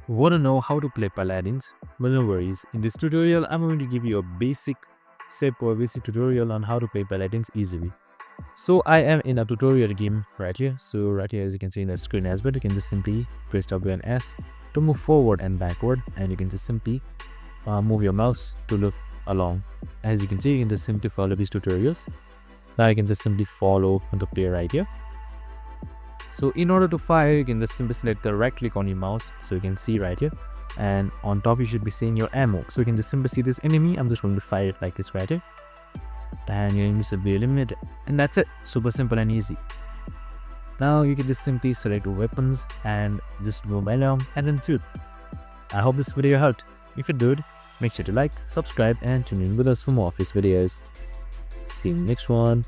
Want to know how to play Paladins? Well, no worries. In this tutorial, I'm going to give you a basic step or basic tutorial on how to play Paladins easily. So I am in a tutorial game right here. So right here, as you can see in the screen as well, you can just simply press W and S to move forward and backward, and you can just simply move your mouse to look along. As you can see, you can just simply follow these tutorials. Now you can just simply follow the player right here. So in order to fire, you can just simply select the right click on your mouse, so you can see right here, and on top you should be seeing your ammo. So you can just simply see this enemy. I'm just going to fire it like this right here, and your enemy should be eliminated, and that's it. Super simple and easy. Now you can just simply select weapons and just move along and then shoot. I hope this video helped. If it did, make sure to like, subscribe, and tune in with us for more of these videos. See you in the next one.